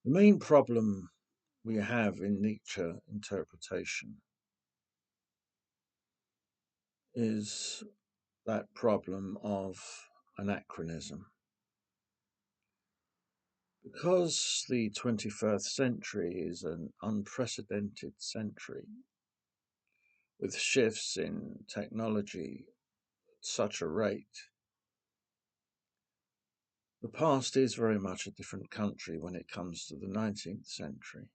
The main problem we have in Nietzsche interpretation is that problem of anachronism. Because the 21st century is an unprecedented century with shifts in technology at such a rate, the past is very much a different country when it comes to the 19th century.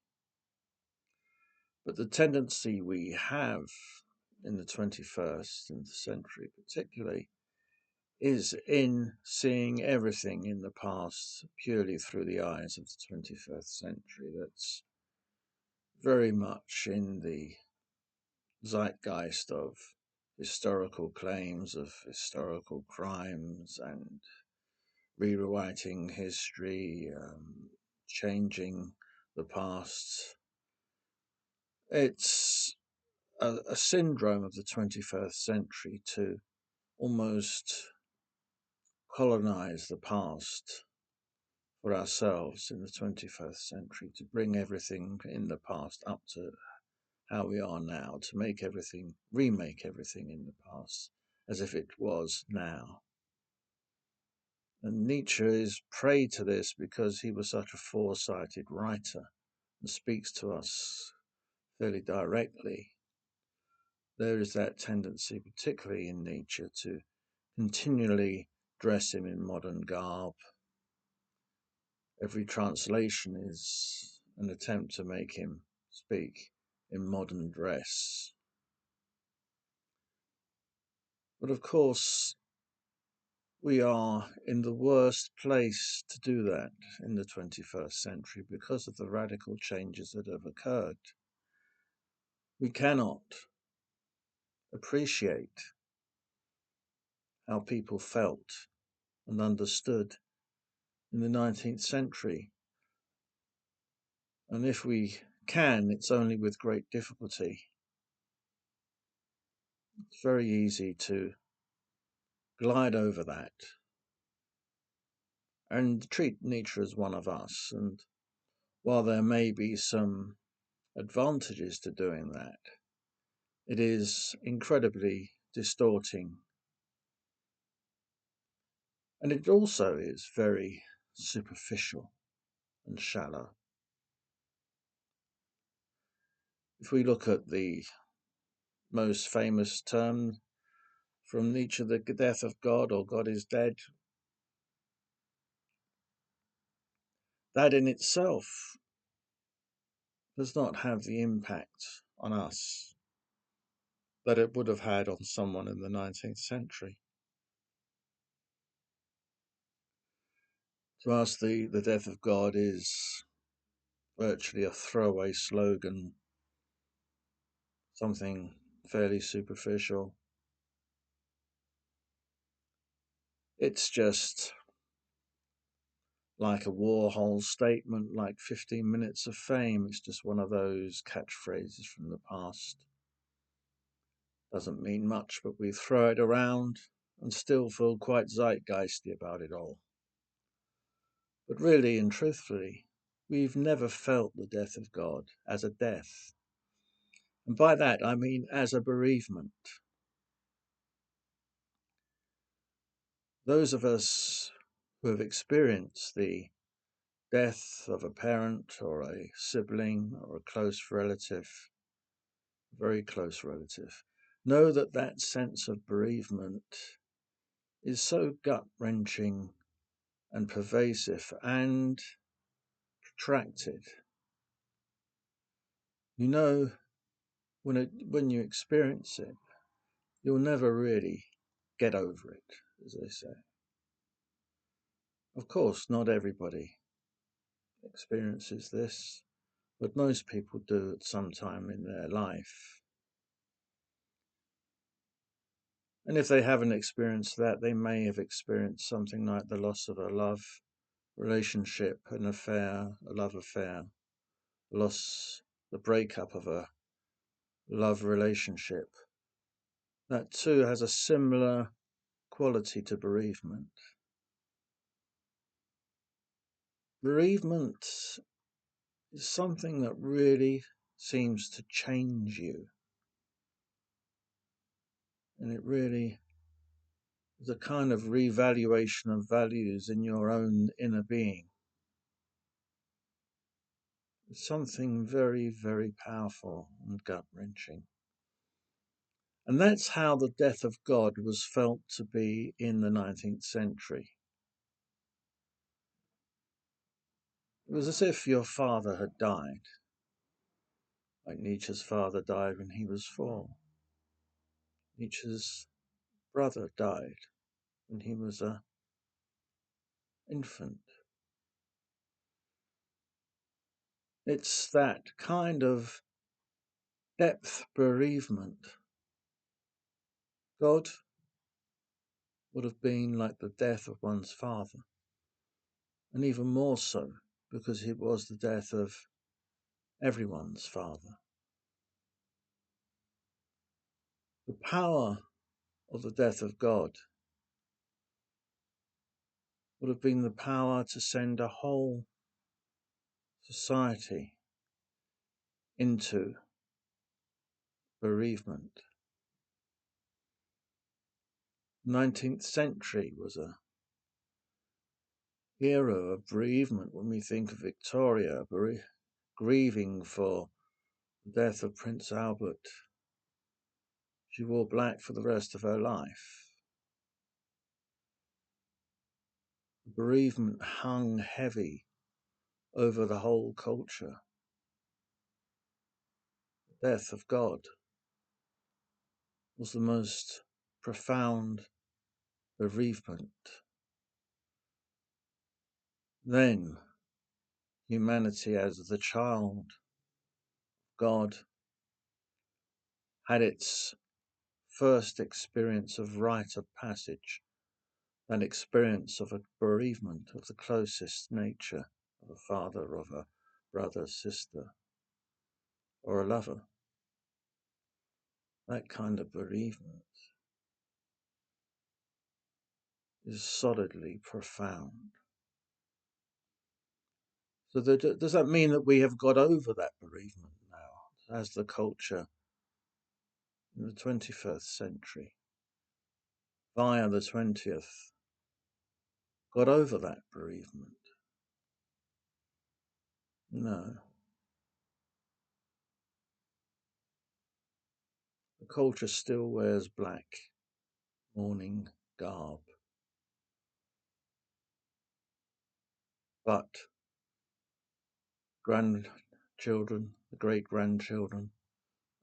But the tendency we have in the 21st century, particularly, is in seeing everything in the past purely through the eyes of the 21st century. That's very much in the zeitgeist of historical claims, of historical crimes, and rewriting history, changing the past. It's a syndrome of the 21st century to almost colonize the past for ourselves in the 21st century, to bring everything in the past up to how we are now, to remake everything in the past as if it was now. And Nietzsche is prey to this because he was such a foresighted writer and speaks to us fairly directly. There is that tendency, particularly in Nietzsche, to continually dress him in modern garb. Every translation is an attempt to make him speak in modern dress. But of course, we are in the worst place to do that in the 21st century because of the radical changes that have occurred. We cannot appreciate how people felt and understood in the 19th century. And if we can, it's only with great difficulty. It's very easy to glide over that and treat Nietzsche as one of us. And while there may be some advantages to doing that, it is incredibly distorting. And it also is very superficial and shallow. If we look at the most famous term from Nietzsche, the death of God, or God is dead, that in itself does not have the impact on us that it would have had on someone in the 19th century. To us, the death of God is virtually a throwaway slogan, something fairly superficial. It's just like a Warhol statement, like 15 minutes of fame. It's just one of those catchphrases from the past. Doesn't mean much, but we throw it around and still feel quite zeitgeisty about it all. But really and truthfully, we've never felt the death of God as a death. And by that I mean as a bereavement. Those of us who have experienced the death of a parent or a sibling or a close relative, very close relative, know that that sense of bereavement is so gut-wrenching and pervasive and protracted. You know, when you experience it, you'll never really get over it, as they say. Of course, not everybody experiences this, but most people do at some time in their life. And if they haven't experienced that, they may have experienced something like the loss of a love relationship, an affair, a love affair, the breakup of a love relationship. That too has a similar quality to bereavement. Bereavement is something that really seems to change you. And it really is a kind of revaluation of values in your own inner being. It's something very, very powerful and gut-wrenching. And that's how the death of God was felt to be in the 19th century. It was as if your father had died, like Nietzsche's father died when he was 4. Nietzsche's brother died when he was an infant. It's that kind of depth bereavement. God would have been like the death of one's father, and even more so because it was the death of everyone's father. The power of the death of God would have been the power to send a whole society into bereavement. 19th century was a era of bereavement when we think of Victoria grieving for the death of Prince Albert. She wore black for the rest of her life. Bereavement hung heavy over the whole culture. The death of God was the most profound bereavement. Then humanity, as the child of God, had its first experience of rite of passage, that experience of a bereavement of the closest nature, of a father, of a brother, sister, or a lover. That kind of bereavement is solidly profound. So does that mean that we have got over that bereavement now, as the culture in the 21st century, via the 20th, got over that bereavement? No. The culture still wears black mourning garb. But grandchildren, the great-grandchildren,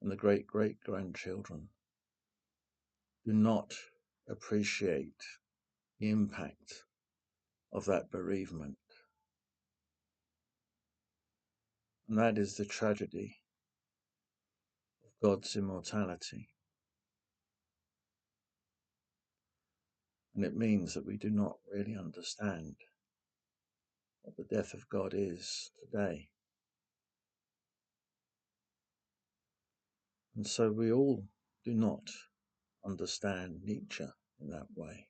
and the great-great-grandchildren do not appreciate the impact of that bereavement. And that is the tragedy of God's immortality. And it means that we do not really understand what the death of God is today. And so we all do not understand Nietzsche in that way.